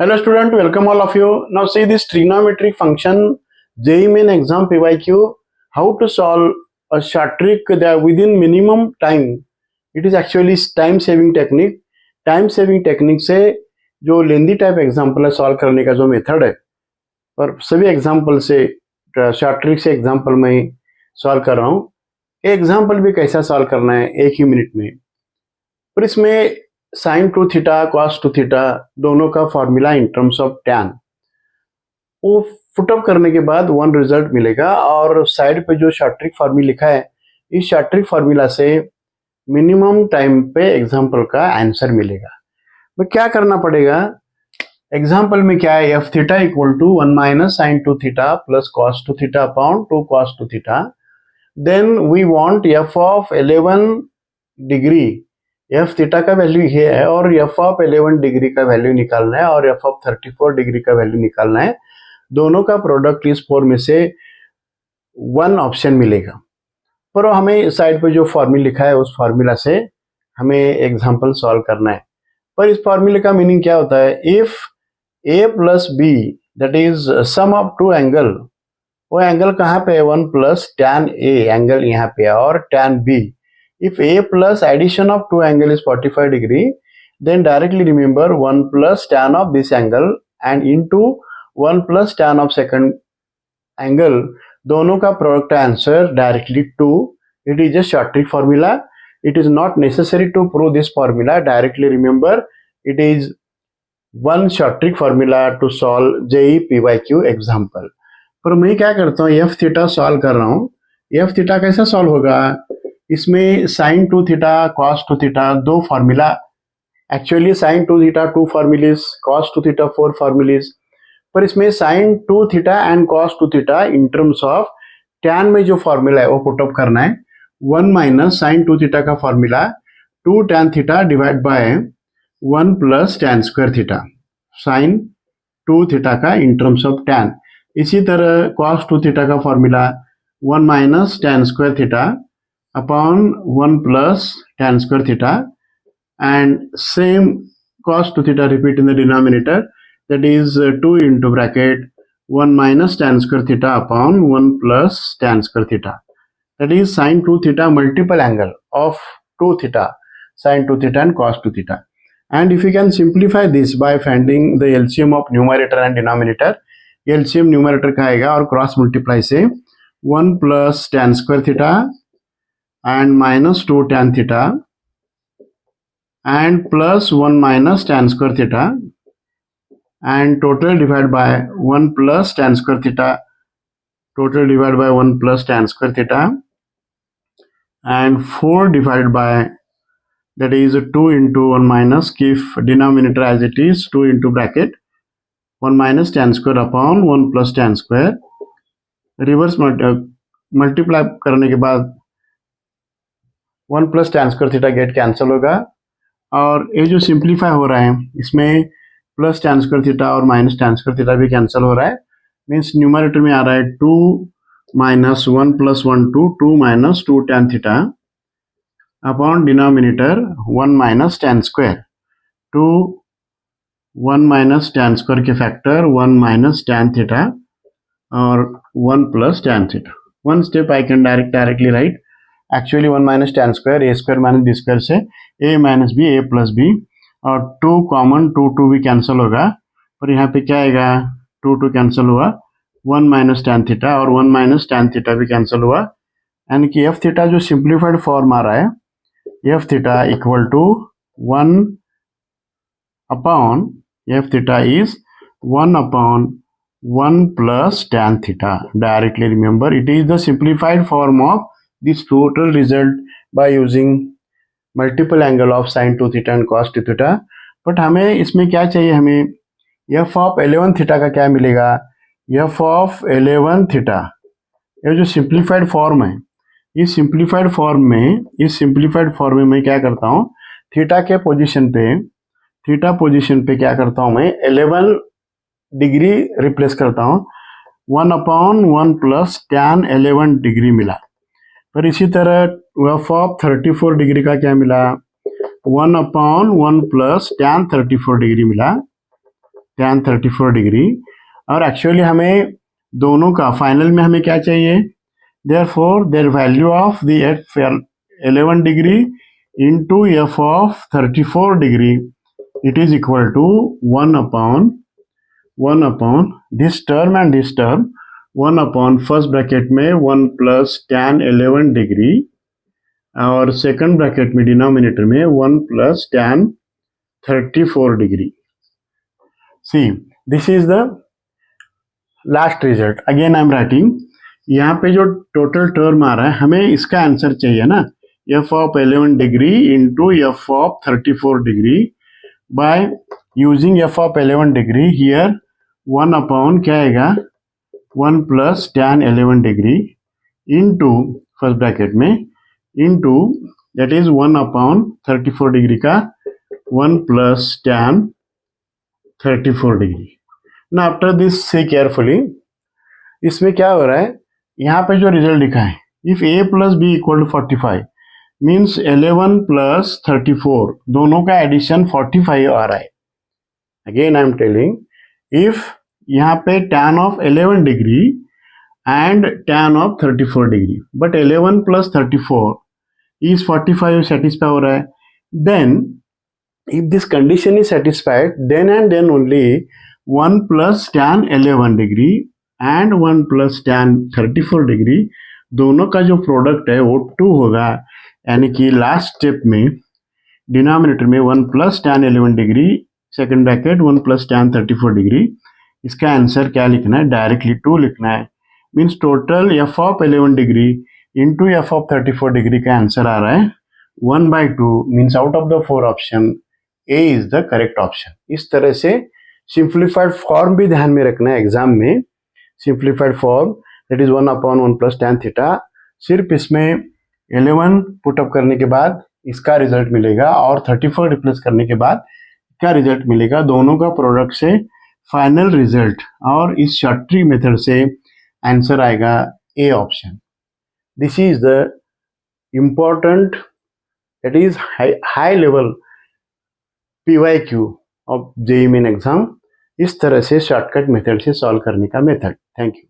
Hello student, welcome all of you. Now see this trigonometric function JEE Main Exam PYQ. How to solve a short trick that within minimum time. It is actually time saving technique. Time saving technique से जो लेंदी type example है solve करने का जो method है और सभी example से शॉर्ट ट्रिक से एग्जाम्पल में सॉल्व कर रहा हूँ. एग्जाम्पल भी कैसा सॉल्व करना है एक ही मिनट में. और इसमें sine two theta cos two theta दोनों का formula in terms of tan वो फुटअप करने के बाद वन रिजल्ट मिलेगा और साइड पे जो शॉर्ट ट्रिक फॉर्मूला लिखा है इस शॉर्ट ट्रिक फॉर्मूला से मिनिमम टाइम पे एग्जाम्पल का आंसर मिलेगा. तो क्या करना पड़ेगा, एग्जाम्पल में क्या है, F theta equal to 1 minus sine two theta plus cos two theta upon 2 cos two theta. Then we want F of 11 degree. F theta का वैल्यू ये है और एफ ऑफ 11 डिग्री का वैल्यू निकालना है और एफ ऑफ 34 डिग्री का value निकालना है. दोनों का प्रोडक्ट इस फोर में से वन ऑप्शन मिलेगा. पर हमें साइड पे जो फॉर्मूला लिखा है उस फॉर्मूला से हमें एग्जांपल सॉल्व करना है. पर इस फॉर्मूले का मीनिंग क्या होता है, if A plus B that is sum of two angle. वो एंगल कहाँ पे है, 1 प्लस टैन ए एंगल यहाँ पे है और tan B. If A plus addition of two angle is 45 degree, then directly remember 1 plus tan of this angle and into 1 plus tan of second angle. दोनों का product answer directly 2. It is a short trick formula. It is not necessary to prove this formula. Directly remember it is one short trick formula to solve JEE PYQ example. पर मैं क्या करता हूँ, F theta solve कर रहा हूँ. F theta कैसा solve होगा, इसमें sine two theta cos two theta दो formula. Actually sine two theta 2 formulae, cos two theta 4 formulae. पर इसमें sine two theta and cos two theta in terms of tan में जो फॉर्मूला है वो पुटअप करना है. 1 माइनस साइन टू थीटा का formula 2 tan theta divide by 1 plus tan square theta sine two theta का इन टर्म्स ऑफ टैन. इसी तरह कॉस टू थीटा का formula 1 minus tan square theta upon 1 plus tan square theta, and same cos 2 theta repeat in the denominator, that is 2 into bracket 1 minus tan square theta upon 1 plus tan square theta, that is sin 2 theta multiple angle of 2 theta, sin 2 theta and cos 2 theta. And if you can simplify this by finding the LCM of numerator and denominator, LCM numerator का आएगा और cross multiply से 1 plus tan square theta and minus 2 tan theta and plus 1 minus tan square theta and total divided by 1 plus tan square theta, total divided by 1 plus tan square theta, and 4 divided by, that is 2 into 1 minus, keep denominator as it is, 2 into bracket 1 minus tan square upon 1 plus tan square. Reverse multiply करने के बाद 1 plus tan square theta get cancel होगा और ये जो simplify हो रहा है इसमें प्लस टैन स्क्वायर थीटा और माइनस टैन स्क्वायर थीटा भी कैंसिल हो रहा है. मीन्स न्यूमरेटर में आ रहा है 2 minus 1 plus 1 2 minus 2 tan theta upon denominator 1 minus tan square. 2 1 minus tan square के फैक्टर 1 माइनस टैन थीटा और 1 plus tan theta. One step I can directly write. Actually 1 minus tan square A square minus B square से ए minus B, A plus B, और 2 common 2 भी cancel होगा. और यहाँ पे क्या आएगा, 2 कैंसिल हुआ, 1 माइनस टैन थीटा और 1 माइनस टैन थीटा भी कैंसिल हुआ. यानी कि एफ थीटा जो सिंप्लीफाइड फॉर्म आ रहा है, F theta equal to 1 upon, F theta is 1 upon 1 plus tan theta. Directly remember it is the simplified form of this total result by using multiple angle of sin 2 theta and cos 2 theta. But हमें इसमें क्या चाहिए, हमें f of 11 theta का क्या मिलेगा, f of 11 theta. ये जो सिंप्लीफाइड फॉर्म है, इस सिंप्लीफाइड फॉर्म में मैं क्या करता हूँ, थीटा के पोजीशन पे, थीटा पोजीशन पे क्या करता हूँ मैं 11 डिग्री रिप्लेस करता हूँ. 1 अपॉन 1 प्लस टैन 11 डिग्री मिला. पर इसी तरह एफ ऑफ 34 डिग्री का क्या मिला, 1 अपॉन 1 प्लस टैन 34 डिग्री मिला. tan 34 डिग्री, और एक्चुअली हमें दोनों का फाइनल में हमें क्या चाहिए, therefore there value of the F 11 degree into F of 34 degree it is equal to 1 upon this term and this term, 1 upon first bracket में 1 प्लस tan 11 डिग्री और सेकंड ब्रैकेट में डिनोमिनेटर में 1 plus tan 34 degree. See this is the last result. Again I am writing, यहाँ पे जो total term आ रहा है हमें इसका आंसर चाहिए ना, F of 11 degree into F of 34 degree by using F of 11 degree here 1 upon क्या आएगा 1 plus tan 11 degree into first bracket में into that is 1 upon 34 degree का 1 प्लस tan 34 डिग्री. ना आफ्टर दिस सी केयरफुली, इसमें क्या हो रहा है, यहाँ पे जो रिजल्ट लिखा है if a plus B equal to 45 means 11 plus 34 दोनों का एडिशन 45 आ रहा है. Again I am telling, if यहाँ पे tan of 11 degree and tan of 34 degree but 11 plus 34 is 45 satisfy हो रहा है, then if this condition is satisfied then and then only 1 plus tan 11 degree and 1 plus tan 34 degree दोनों का जो product है वो 2 होगा, यानी कि लास्ट स्टेप में डिनोमिनेटर में 1 plus tan 11 degree second bracket 1 plus tan 34 degree. इसका आंसर क्या लिखना है, डायरेक्टली 2 लिखना है. Means total F of 11 degree into F of 34 degree का आंसर आ रहा है 1/2. Means out of the 4 option A is the correct option. इस तरह से सिंप्लीफाइड फॉर्म भी ध्यान में रखना है एग्जाम में. Simplified form that is 1 upon 1 plus tan theta. सिर्फ इसमें 11 पुटअप करने के बाद इसका रिजल्ट मिलेगा और 34 रिप्लेस करने के बाद क्या रिजल्ट मिलेगा, दोनों का प्रोडक्ट से फाइनल रिजल्ट, और इस शॉर्ट ट्रिक मेथड से आंसर आएगा A option. This is the important that is high level PYQ of JEE main exam. इस तरह से शॉर्टकट मेथड से सॉल्व करने का मेथड. Thank you.